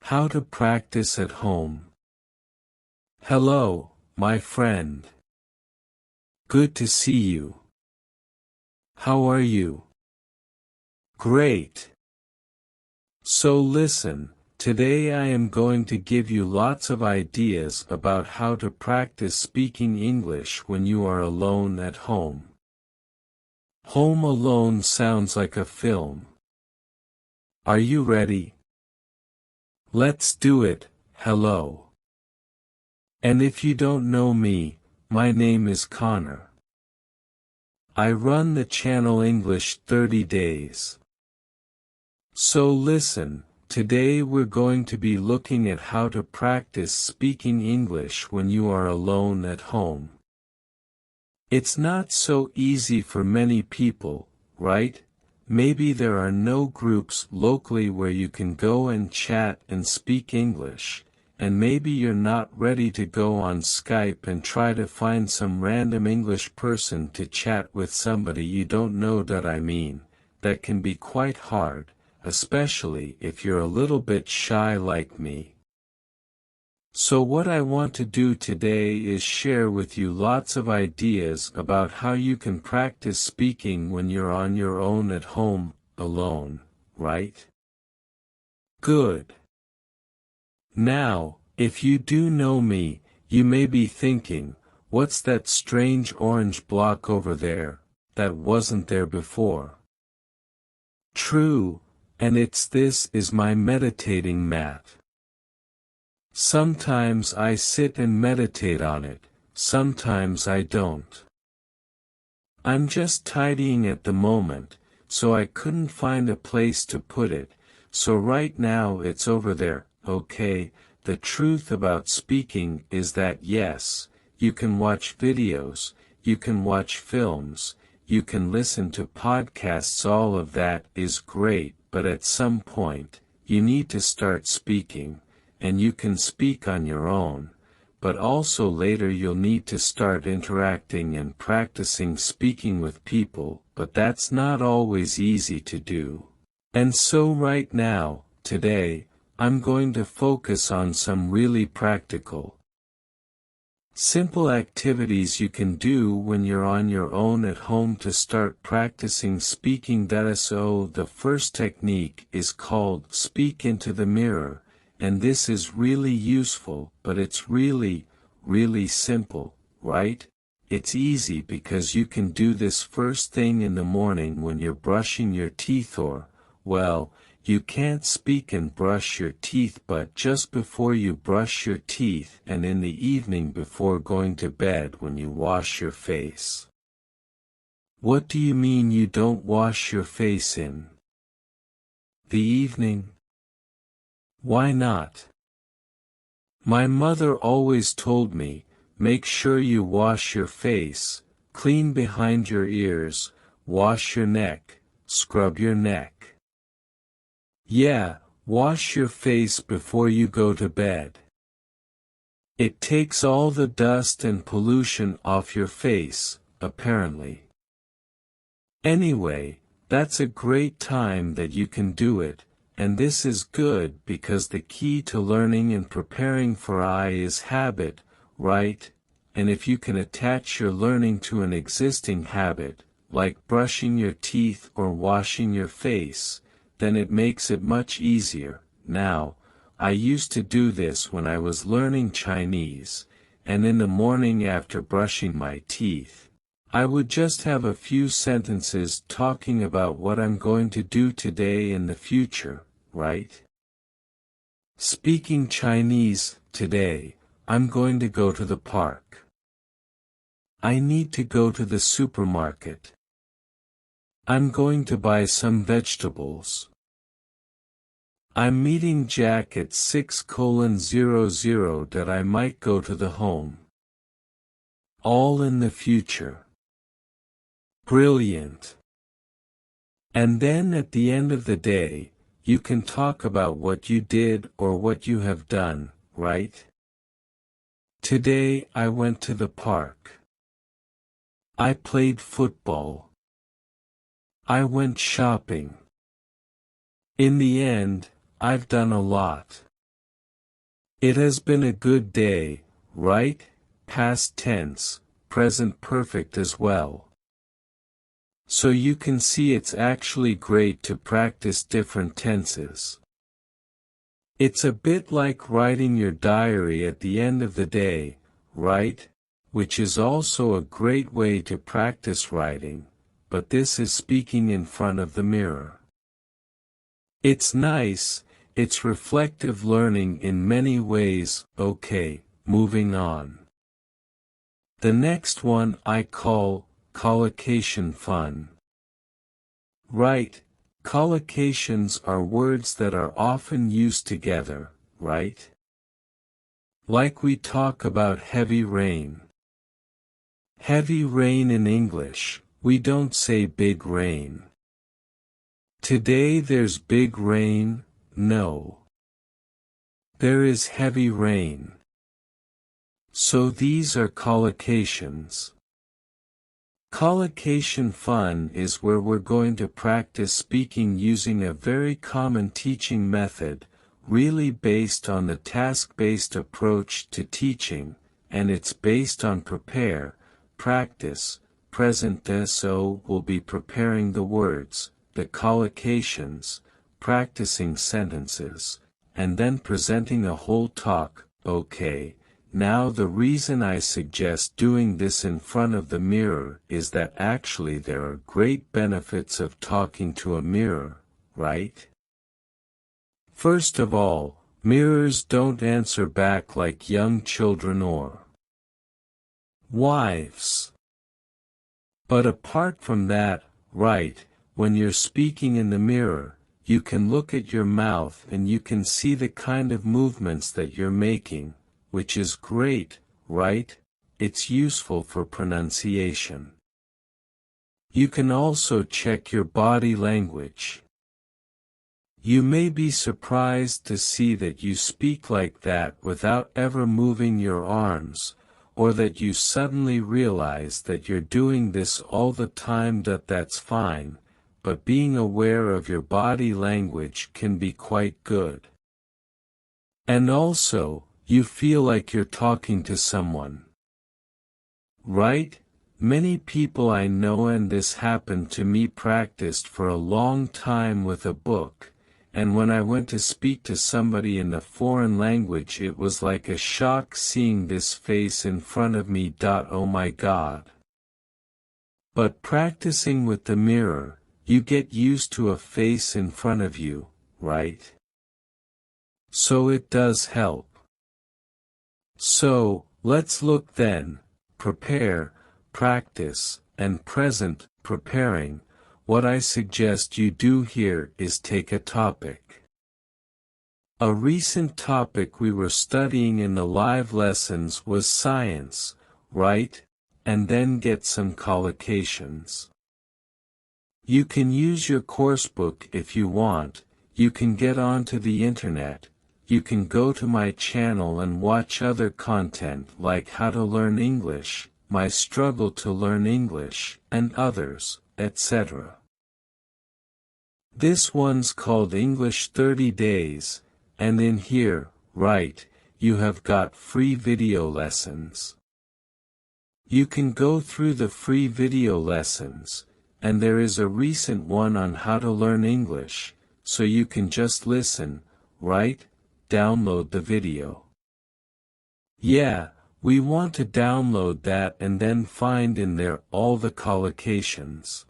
How to practice at home. Hello, my friend. Good to see you. How are you? Great. So listen, today I am going to give you lots of ideas about how to practice speaking English when you are alone at home. Home Alone sounds like a film. Are you ready? Let's do it. Hello. And if you don't know me, my name is Connor. I run the channel English 30 Days. So listen, today we're going to be looking at how to practice speaking English when you are alone at home. It's not so easy for many people, right? Maybe there are no groups locally where you can go and chat and speak English, and maybe you're not ready to go on Skype and try to find some random English person to chat with somebody you don't know. That can be quite hard, especially if you're a little bit shy like me. So what I want to do today is share with you lots of ideas about how you can practice speaking when you're on your own at home, alone, right? Good. Now, if you do know me, you may be thinking, what's that strange orange block over there, that wasn't there before? True, and this is my meditating mat. Sometimes I sit and meditate on it, sometimes I don't. I'm just tidying at the moment, so I couldn't find a place to put it, so right now it's over there. Okay, the truth about speaking is that yes, you can watch videos, you can watch films, you can listen to podcasts, all of that is great, but at some point, you need to start speaking. And you can speak on your own, but also later you'll need to start interacting and practicing speaking with people, but that's not always easy to do. And so right now, today, I'm going to focus on some really practical, simple activities you can do when you're on your own at home to start practicing speaking. The first technique is called Speak into the Mirror. And this is really useful, but it's really simple, right? It's easy because you can do this first thing in the morning when you're brushing your teeth, or, well, you can't speak and brush your teeth, but just before you brush your teeth and in the evening before going to bed when you wash your face. What do you mean you don't wash your face in the evening? Why not? My mother always told me, make sure you wash your face, clean behind your ears, wash your neck, scrub your neck. Yeah, wash your face before you go to bed. It takes all the dust and pollution off your face, apparently. Anyway, that's a great time that you can do it. And this is good because the key to learning and preparing for I is habit, right? And if you can attach your learning to an existing habit, like brushing your teeth or washing your face, then it makes it much easier. Now, I used to do this when I was learning Chinese, and in the morning after brushing my teeth, I would just have a few sentences talking about what I'm going to do today in the future. Right? Speaking Chinese, today, I'm going to go to the park. I need to go to the supermarket. I'm going to buy some vegetables. I'm meeting Jack at 6:00 that I might go to the home. All in the future. Brilliant. And then at the end of the day, you can talk about what you did or what you have done, right? Today I went to the park. I played football. I went shopping. In the end, I've done a lot. It has been a good day, right? Past tense, present perfect as well. So you can see it's actually great to practice different tenses. It's a bit like writing your diary at the end of the day, right? Which is also a great way to practice writing, but this is speaking in front of the mirror. It's nice, it's reflective learning in many ways. Okay, moving on. The next one I call collocation fun. Right, collocations are words that are often used together, right? Like we talk about heavy rain. Heavy rain in English, we don't say big rain. Today there's big rain, no. There is heavy rain. So these are collocations. Collocation fun is where we're going to practice speaking using a very common teaching method, really based on the task-based approach to teaching, and it's based on prepare, practice, present tense. So we'll be preparing the words, the collocations, practicing sentences, and then presenting a whole talk. Okay, now the reason I suggest doing this in front of the mirror is that actually there are great benefits of talking to a mirror, right? First of all, mirrors don't answer back like young children or wives. But apart from that, right, when you're speaking in the mirror, you can look at your mouth and you can see the kind of movements that you're making, which is great, right? It's useful for pronunciation. You can also check your body language. You may be surprised to see that you speak like that without ever moving your arms, or that you suddenly realize that you're doing this all the time. That's fine, but being aware of your body language can be quite good. And also, you feel like you're talking to someone. Right? Many people I know, and this happened to me, practiced for a long time with a book, and when I went to speak to somebody in a foreign language, it was like a shock seeing this face in front of me. Oh my God. But practicing with the mirror, you get used to a face in front of you, right? So it does help. So, let's look then, prepare, practice, and present, preparing. What I suggest you do here is take a topic. A recent topic we were studying in the live lessons was science, right? And then get some collocations. You can use your coursebook if you want, you can get onto the internet. You can go to my channel and watch other content like How to Learn English, My Struggle to Learn English, and others, etc. This one's called English 30 Days, and in here, right, you have got free video lessons. You can go through the free video lessons, and there is a recent one on how to learn English, so you can just listen, right? Download the video. Yeah, we want to download that and then find in there all the collocations.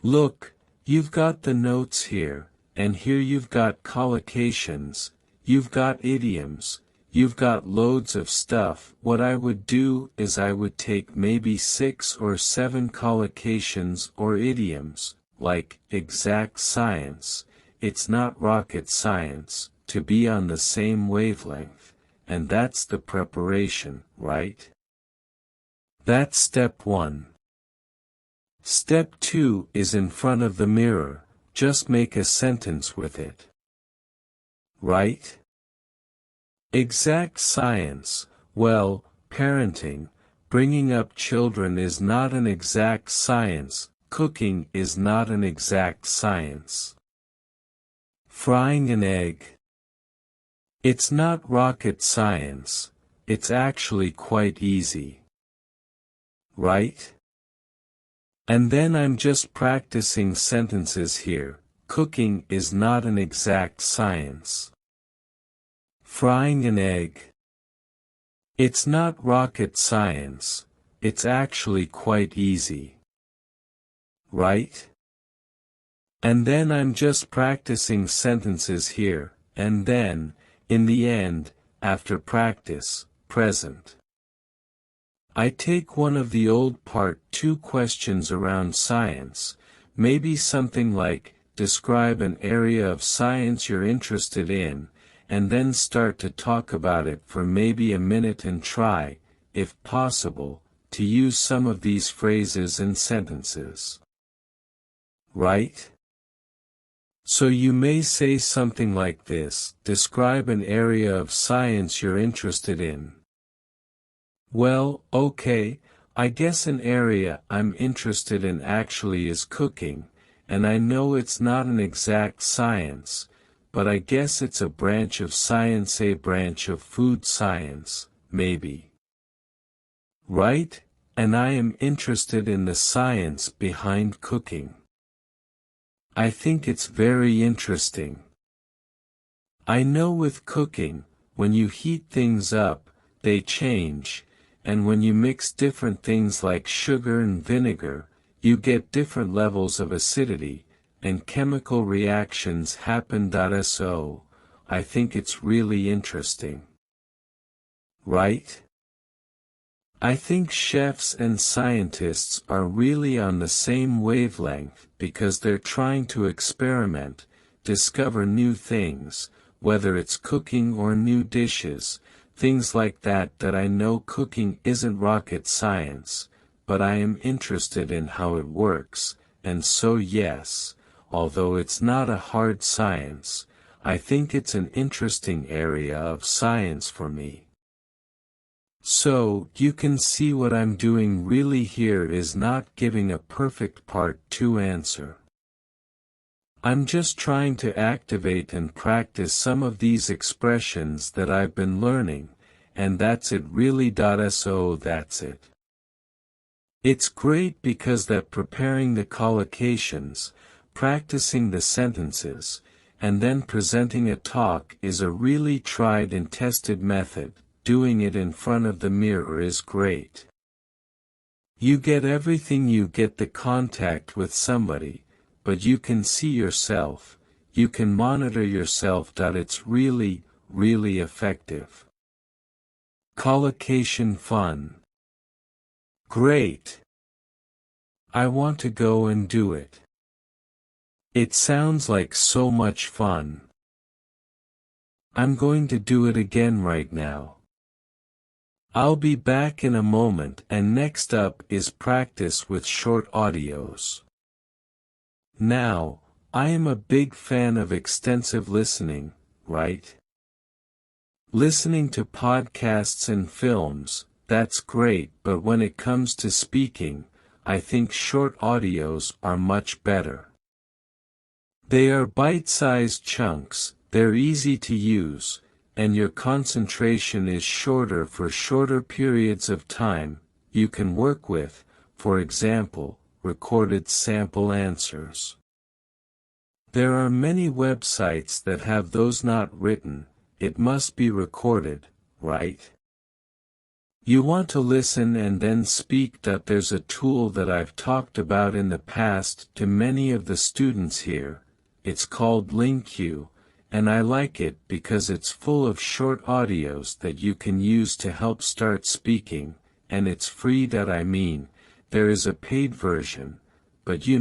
Look, you've got the notes here, and here you've got collocations, you've got idioms, you've got loads of stuff. What I would do is I would take maybe 6 or 7 collocations or idioms, like exact science, it's not rocket science, to be on the same wavelength, and that's the preparation, right? That's step 1. Step 2 is in front of the mirror, just make a sentence with it. Right? Exact science, well, parenting, bringing up children is not an exact science, cooking is not an exact science. Frying an egg. It's not rocket science, it's actually quite easy. Right? And then I'm just practicing sentences here. Cooking is not an exact science. Frying an egg. It's not rocket science, it's actually quite easy. Right? And then I'm just practicing sentences here, and then, in the end, after practice, present. I take one of the old part 2 questions around science, maybe something like, describe an area of science you're interested in, and then start to talk about it for maybe a minute and try, if possible, to use some of these phrases and sentences. Right? So you may say something like this, describe an area of science you're interested in. Well, okay, I guess an area I'm interested in actually is cooking, and I know it's not an exact science, but I guess it's a branch of science, a branch of food science, maybe. Right? And I am interested in the science behind cooking. I think it's very interesting. I know with cooking, when you heat things up, they change, and when you mix different things like sugar and vinegar, you get different levels of acidity, and chemical reactions happen. So, I think it's really interesting. Right? I think chefs and scientists are really on the same wavelength because they're trying to experiment, discover new things, whether it's cooking or new dishes, things like that. I know cooking isn't rocket science, but I am interested in how it works, and so yes, although it's not a hard science, I think it's an interesting area of science for me. So, you can see what I'm doing really here is not giving a perfect part 2 answer. I'm just trying to activate and practice some of these expressions that I've been learning, and that's it really. So that's it. It's great because that preparing the collocations, practicing the sentences, and then presenting a talk is a really tried and tested method. Doing it in front of the mirror is great. You get everything, you get the contact with somebody, but you can see yourself, you can monitor yourself. It's really, really effective. Collocation fun. Great. I want to go and do it. It sounds like so much fun. I'm going to do it again right now. I'll be back in a moment, and next up is practice with short audios. Now, I am a big fan of extensive listening, right? Listening to podcasts and films, that's great, but when it comes to speaking, I think short audios are much better. They are bite-sized chunks, they're easy to use, and your concentration is shorter for shorter periods of time. You can work with, for example, recorded sample answers. There are many websites that have those not written, it must be recorded, right? You want to listen and then speak. There's a tool that I've talked about in the past to many of the students here, it's called LinkU. And I like it because it's full of short audios that you can use to help start speaking, and it's free. There is a paid version, but you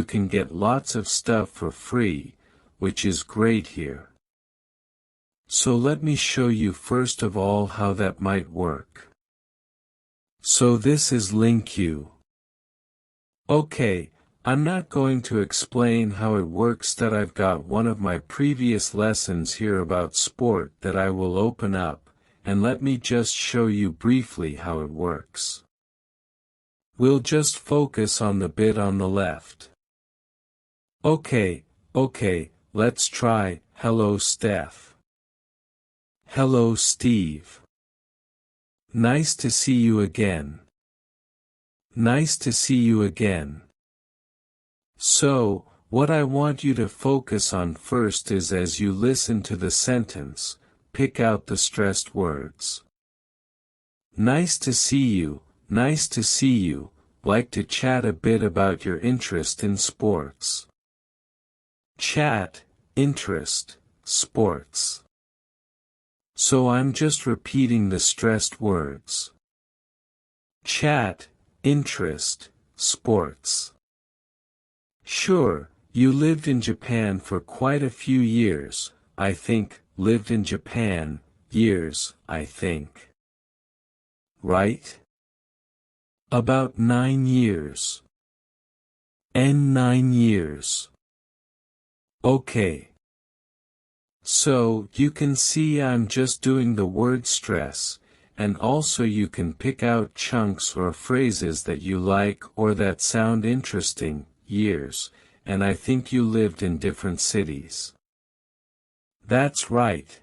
can get lots of stuff for free, which is great here. So let me show you first of all how that might work. So this is LinkU. Okay. I'm not going to explain how it works. I've got one of my previous lessons here about sport that I will open up, and let me just show you briefly how it works. We'll just focus on the bit on the left. Okay, let's try, hello Steph. Hello Steve. Nice to see you again. Nice to see you again. So, what I want you to focus on first is as you listen to the sentence, pick out the stressed words. Nice to see you, nice to see you, like to chat a bit about your interest in sports. Chat, interest, sports. So I'm just repeating the stressed words. Chat, interest, sports. Sure, you lived in Japan for quite a few years, I think, lived in Japan, years, I think. Right? About 9 years. And 9 years. Okay. So, you can see I'm just doing the word stress, and also you can pick out chunks or phrases that you like or that sound interesting, years, and I think you lived in different cities. That's right.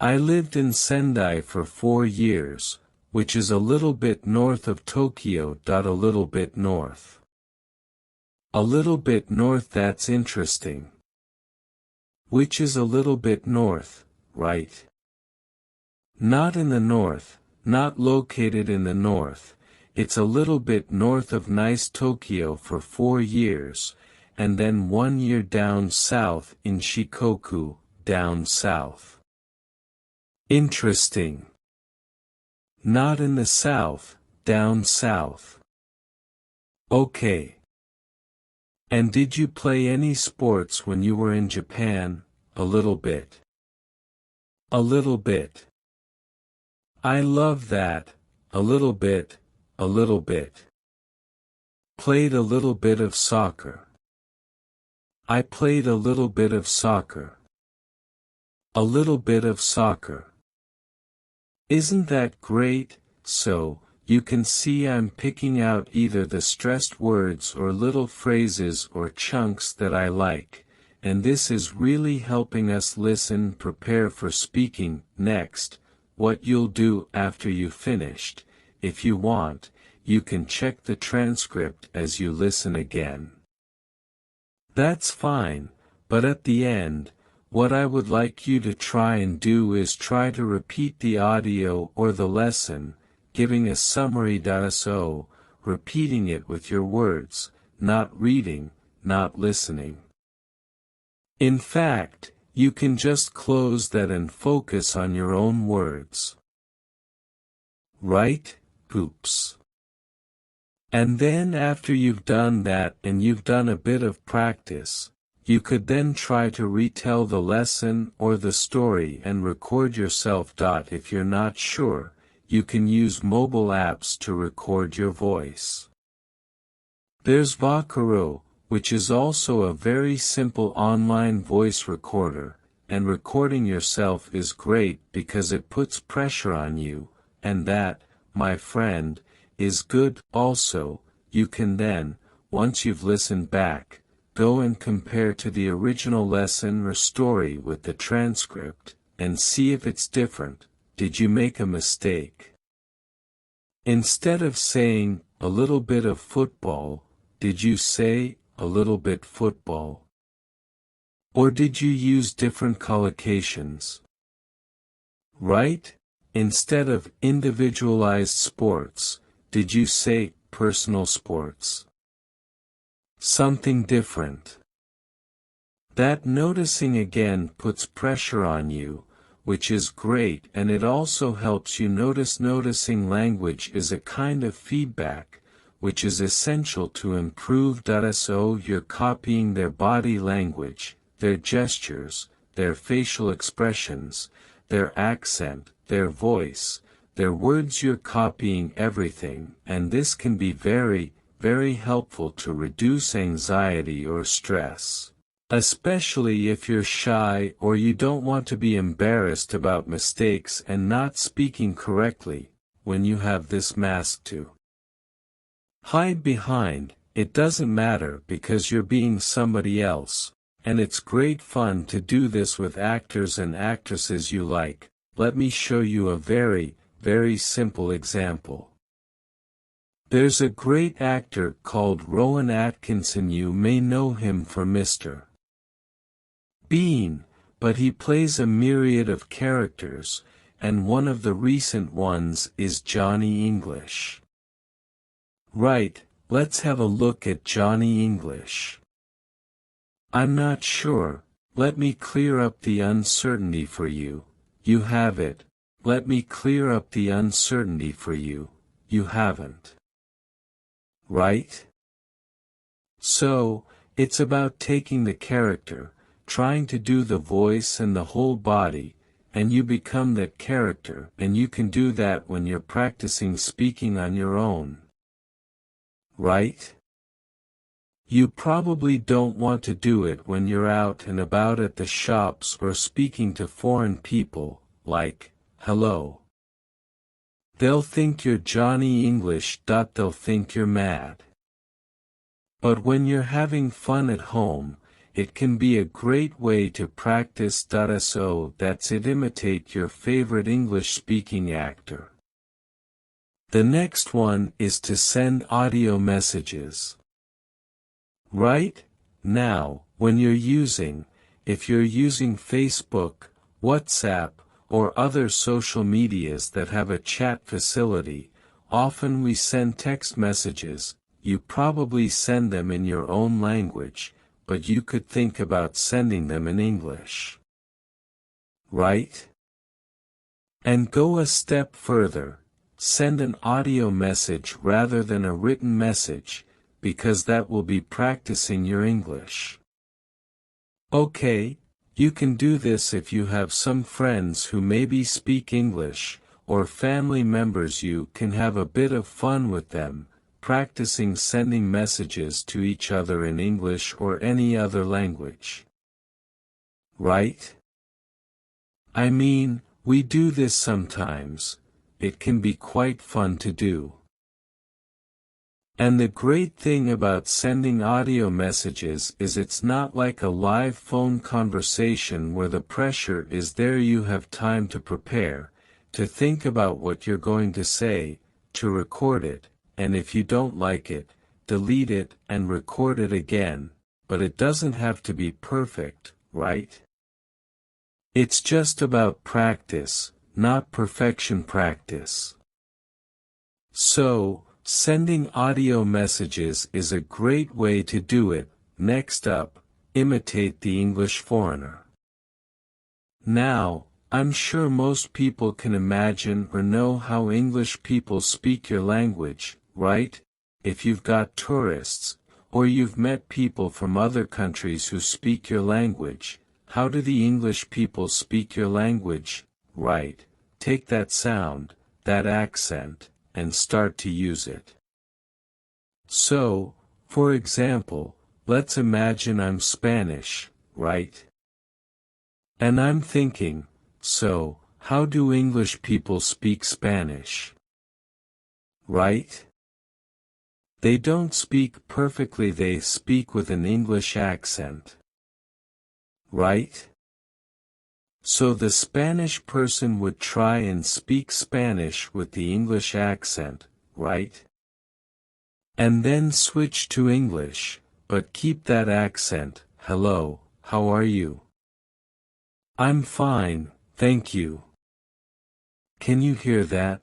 I lived in Sendai for 4 years, which is a little bit north of Tokyo. A little bit north. A little bit north, that's interesting. Which is a little bit north, right? Not in the north, not located in the north, it's a little bit north of nice Tokyo for 4 years, and then 1 year down south in Shikoku, down south. Interesting. Not in the south, down south. Okay. And did you play any sports when you were in Japan? A little bit. A little bit. I love that, a little bit, a little bit. Played a little bit of soccer. I played a little bit of soccer. A little bit of soccer. Isn't that great? So, you can see I'm picking out either the stressed words or little phrases or chunks that I like, and this is really helping us listen, prepare for speaking. Next, what you'll do after you've finished, if you want, you can check the transcript as you listen again. That's fine, but at the end, what I would like you to try and do is try to repeat the audio or the lesson, giving a summary. So, repeating it with your words, not reading, not listening. In fact, you can just close that and focus on your own words. Right? Oops. And then after you've done that and you've done a bit of practice, you could then try to retell the lesson or the story and record yourself. If you're not sure, you can use mobile apps to record your voice. There's Vocaro, which is also a very simple online voice recorder, and recording yourself is great because it puts pressure on you, and that, my friend, is good. Also, you can then, once you've listened back, go and compare to the original lesson or story with the transcript, and see if it's different. Did you make a mistake? Instead of saying, a little bit of football, did you say, a little bit football? Or did you use different collocations? Right? Instead of individualized sports, did you say, personal sports? Something different. That noticing again puts pressure on you, which is great, and it also helps you notice. Noticing language is a kind of feedback, which is essential to improve. So you're copying their body language, their gestures, their facial expressions, their accent, their voice, their words. You're copying everything, and this can be very, very helpful to reduce anxiety or stress. Especially if you're shy or you don't want to be embarrassed about mistakes and not speaking correctly, when you have this mask to hide behind. It doesn't matter because you're being somebody else, and it's great fun to do this with actors and actresses you like. Let me show you a very, very simple example. There's a great actor called Rowan Atkinson. You may know him for Mr. Bean, but he plays a myriad of characters, and one of the recent ones is Johnny English. Right, let's have a look at Johnny English. I'm not sure, let me clear up the uncertainty for you. You have it. Let me clear up the uncertainty for you. You haven't. Right? So, it's about taking the character, trying to do the voice and the whole body, and you become that character, and you can do that when you're practicing speaking on your own. Right? You probably don't want to do it when you're out and about at the shops or speaking to foreign people, like, hello. They'll think you're Johnny English. They'll think you're mad. But when you're having fun at home, it can be a great way to practice. So that's it. Imitate your favorite English-speaking actor. The next one is to send audio messages. Right? Now, when you're using, if you're using Facebook, WhatsApp, or other social medias that have a chat facility, often we send text messages. You probably send them in your own language, but you could think about sending them in English. Right? And go a step further. Send an audio message rather than a written message, because that will be practicing your English. Okay, you can do this if you have some friends who maybe speak English, or family members. You can have a bit of fun with them, practicing sending messages to each other in English or any other language. Right? I mean, we do this sometimes. It can be quite fun to do. And the great thing about sending audio messages is it's not like a live phone conversation where the pressure is there. You have time to prepare, to think about what you're going to say, to record it, and if you don't like it, delete it and record it again, but it doesn't have to be perfect, right? It's just about practice, not perfection. Practice. So, sending audio messages is a great way to do it. Next up, imitate the English foreigner. Now, I'm sure most people can imagine or know how English people speak your language, right? If you've got tourists, or you've met people from other countries who speak your language, how do the English people speak your language? Right, take that sound, that accent, and start to use it. So, for example, let's imagine I'm Spanish, right? And I'm thinking, so, how do English people speak Spanish? Right? They don't speak perfectly. They speak with an English accent. Right? So the Spanish person would try and speak Spanish with the English accent, right? And then switch to English, but keep that accent. Hello, how are you? I'm fine, thank you. Can you hear that?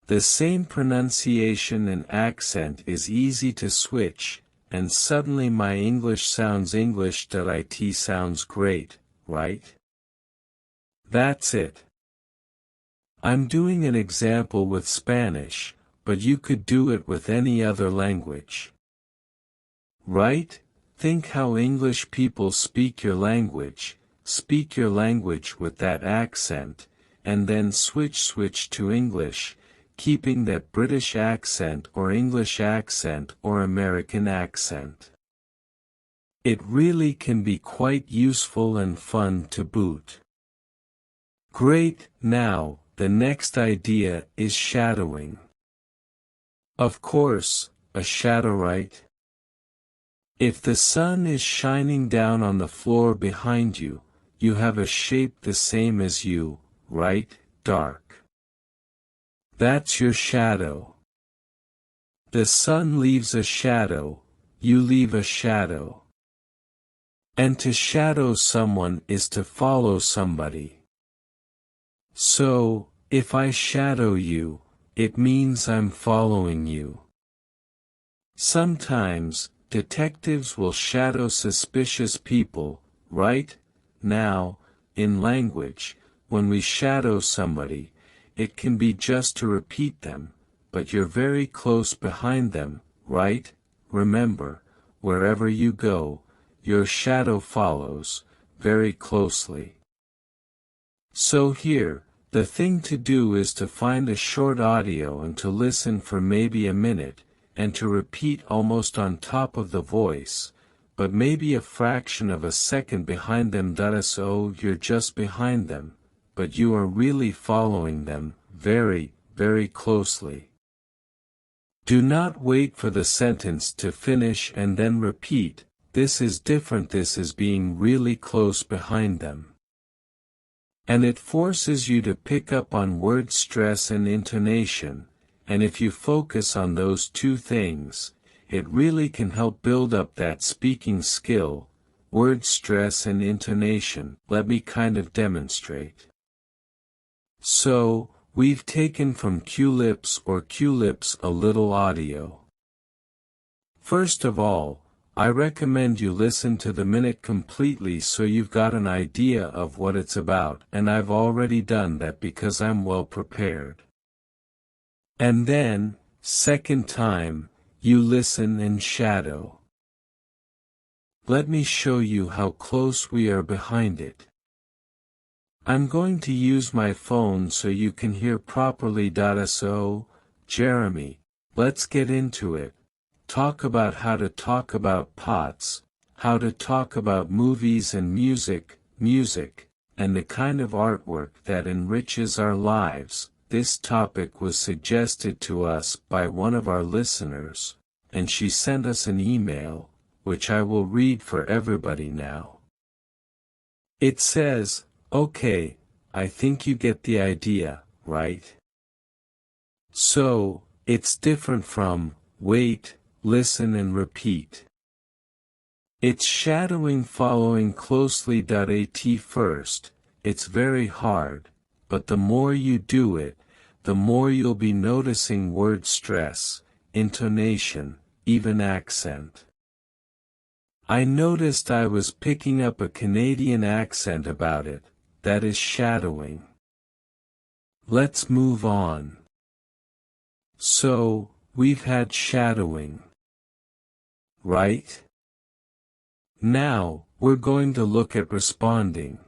The same pronunciation and accent is easy to switch, and suddenly my English sounds English. It sounds great, right? That's it. I'm doing an example with Spanish, but you could do it with any other language. Right? Think how English people speak your language with that accent, and then switch to English, keeping that British accent or English accent or American accent. It really can be quite useful and fun to boot. Great, now, the next idea is shadowing. Of course, a shadow, right? If the sun is shining down on the floor behind you, you have a shape the same as you, right? Dark. That's your shadow. The sun leaves a shadow, you leave a shadow. And to shadow someone is to follow somebody. So, if I shadow you, it means I'm following you. Sometimes, detectives will shadow suspicious people, right? Now, in language, when we shadow somebody, it can be just to repeat them, but you're very close behind them, right? Remember, wherever you go, your shadow follows, very closely. So here, the thing to do is to find a short audio and to listen for maybe a minute, and to repeat almost on top of the voice, but maybe a fraction of a second behind them. So you're just behind them, but you are really following them, very, very closely. Do not wait for the sentence to finish and then repeat. This is different. This is being really close behind them. And it forces you to pick up on word stress and intonation, and if you focus on those two things, it really can help build up that speaking skill, word stress and intonation. Let me kind of demonstrate. So, we've taken from Q-lips or Q-lips a little audio. First of all, I recommend you listen to the minute completely so you've got an idea of what it's about, and I've already done that because I'm well prepared. And then, second time, you listen and shadow. Let me show you how close we are behind it. I'm going to use my phone so you can hear properly. So, Jeremy, let's get into it. Talk about how to talk about pots, how to talk about movies and music, and the kind of artwork that enriches our lives. This topic was suggested to us by one of our listeners, and she sent us an email, which I will read for everybody now. It says, "Okay, I think you get the idea, right? So, it's different from, wait, listen and repeat. It's shadowing, following closely. At first, it's very hard, but the more you do it, the more you'll be noticing word stress, intonation, even accent. I noticed I was picking up a Canadian accent about it. That is shadowing. Let's move on. So, we've had shadowing. Right? Now, we're going to look at responding.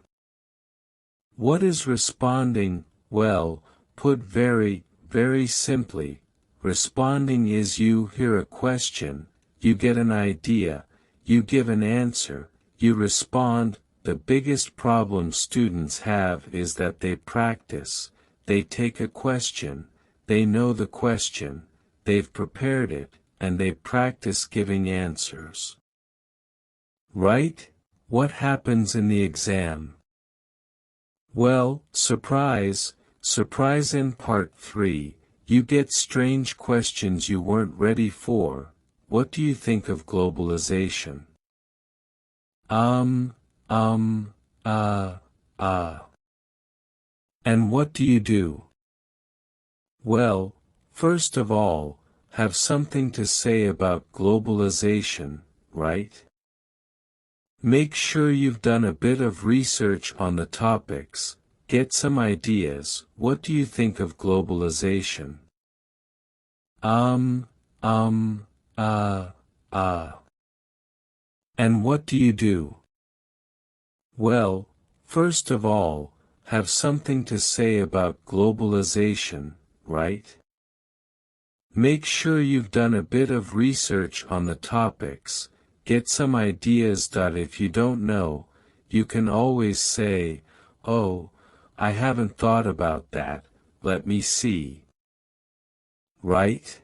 What is responding? Well, put very, very simply, responding is you hear a question, you get an idea, you give an answer, you respond. The biggest problem students have is that they practice, they take a question, they know the question, they've prepared it, and they practice giving answers. Right? What happens in the exam? Well, surprise in part 3, you get strange questions you weren't ready for. What do you think of globalization? And what do you do? Well, first of all, have something to say about globalization, right? Make sure you've done a bit of research on the topics, get some ideas. What do you think of globalization? And what do you do? Well, first of all, have something to say about globalization, right? Make sure you've done a bit of research on the topics, get some ideas. If you don't know, you can always say, "Oh, I haven't thought about that, let me see." Right?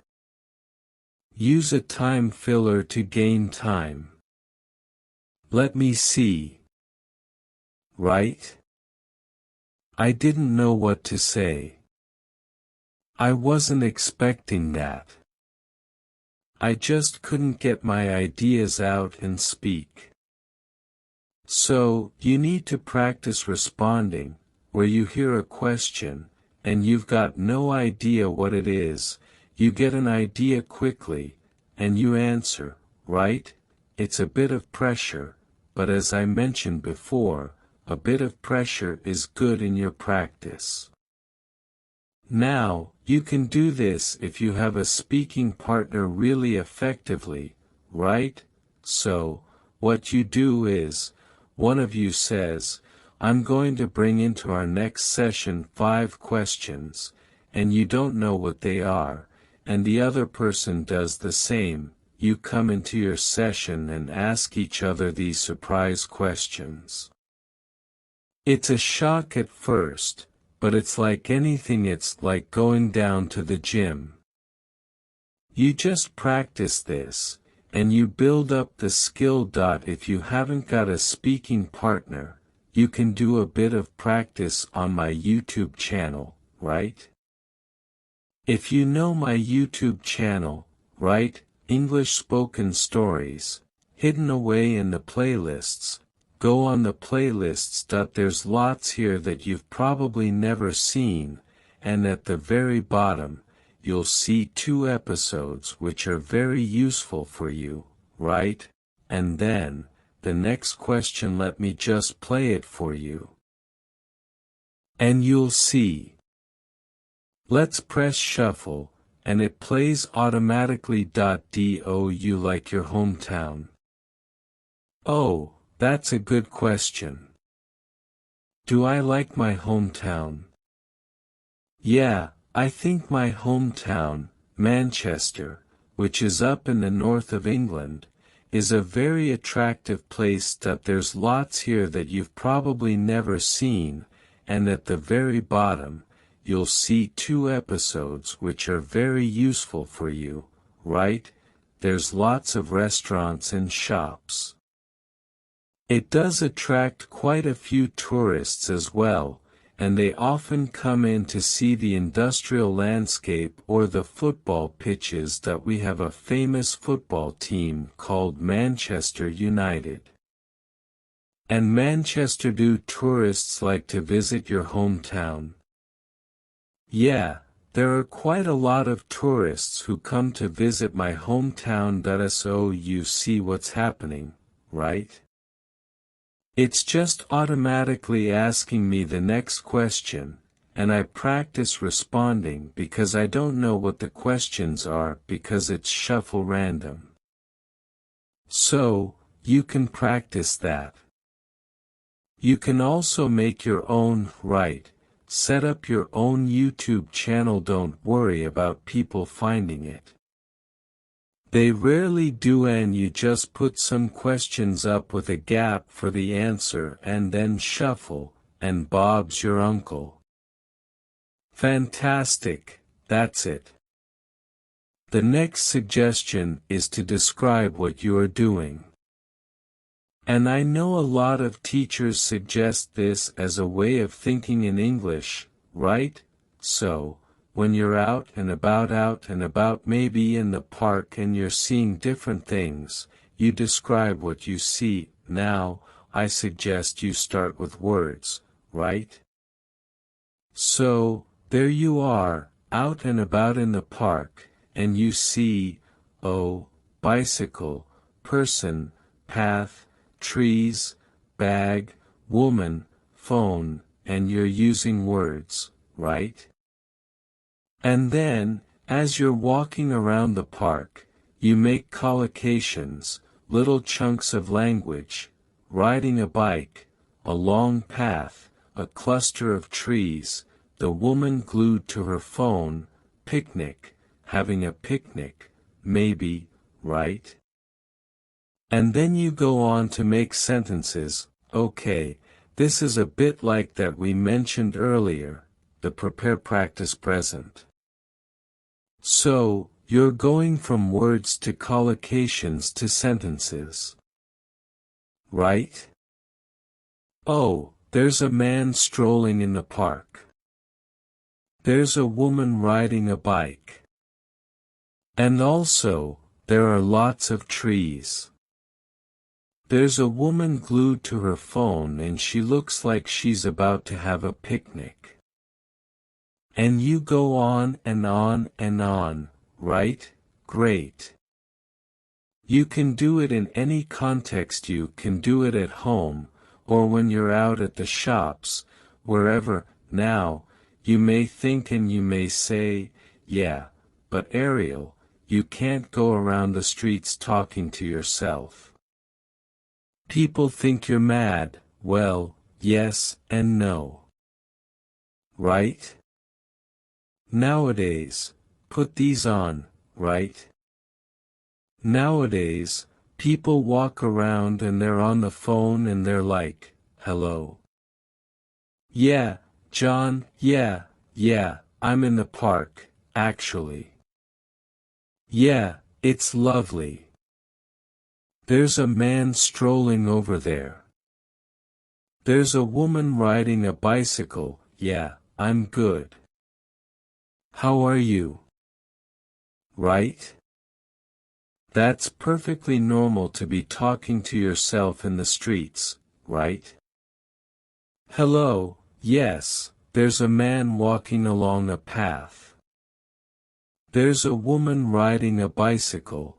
Use a time filler to gain time. Let me see. Right? I didn't know what to say. I wasn't expecting that. I just couldn't get my ideas out and speak. So, you need to practice responding, where you hear a question, and you've got no idea what it is, you get an idea quickly, and you answer, right? It's a bit of pressure, but as I mentioned before, a bit of pressure is good in your practice. Now, you can do this if you have a speaking partner really effectively, right? So, what you do is, one of you says, I'm going to bring into our next session 5 questions, and you don't know what they are, and the other person does the same. You come into your session and ask each other these surprise questions. It's a shock at first, but it's like anything, it's like going down to the gym. You just practice this, and you build up the skill. If you haven't got a speaking partner, you can do a bit of practice on my YouTube channel, right? If you know my YouTube channel, right, English Spoken Stories, hidden away in the playlists, go on the playlists. There's lots here that you've probably never seen, and at the very bottom, you'll see 2 episodes which are very useful for you, right? And then, the next question, let me just play it for you. And you'll see. Let's press shuffle, and it plays automatically. Do you like your hometown? Oh, that's a good question. Do I like my hometown? Yeah, I think my hometown, Manchester, which is up in the north of England, is a very attractive place. There's lots here that you've probably never seen, and at the very bottom, you'll see 2 episodes which are very useful for you, right? There's lots of restaurants and shops. It does attract quite a few tourists as well, and they often come in to see the industrial landscape or the football pitches. We have a famous football team called Manchester United. And Manchester, do tourists like to visit your hometown? Yeah, there are quite a lot of tourists who come to visit my hometown. So you see what's happening, right? It's just automatically asking me the next question, and I practice responding because I don't know what the questions are because it's shuffle random. So, you can practice that. You can also make your own, right? Set up your own YouTube channel. Don't worry about people finding it. They rarely do, and you just put some questions up with a gap for the answer and then shuffle, and Bob's your uncle. Fantastic, that's it. The next suggestion is to describe what you are doing. And I know a lot of teachers suggest this as a way of thinking in English, right? So, when you're out and about, maybe in the park, and you're seeing different things, you describe what you see. Now, I suggest you start with words, right? So, there you are, out and about in the park, and you see, oh, bicycle, person, path, trees, bag, woman, phone, and you're using words, right? And then, as you're walking around the park, you make collocations, little chunks of language, riding a bike, a long path, a cluster of trees, the woman glued to her phone, picnic, having a picnic, maybe, right? And then you go on to make sentences. Okay, this is a bit like that we mentioned earlier, the prepare practice present. So, you're going from words to collocations to sentences. right? Oh, there's a man strolling in the park. There's a woman riding a bike. And also, there are lots of trees. There's a woman glued to her phone and she looks like she's about to have a picnic. And you go on and on and on, right? Great. You can do it in any context. You can do it at home, or when you're out at the shops, wherever. Now, you may think and you may say, yeah, but Ariel, you can't go around the streets talking to yourself. People think you're mad. Well, yes and no. Right? Nowadays, put these on, right? Nowadays, people walk around and they're on the phone and they're like, hello. Yeah, John, yeah, I'm in the park, actually. Yeah, it's lovely. There's a man strolling over there. There's a woman riding a bicycle. Yeah, I'm good. How are you? Right? That's perfectly normal to be talking to yourself in the streets, right? Hello, yes, there's a man walking along a path. There's a woman riding a bicycle.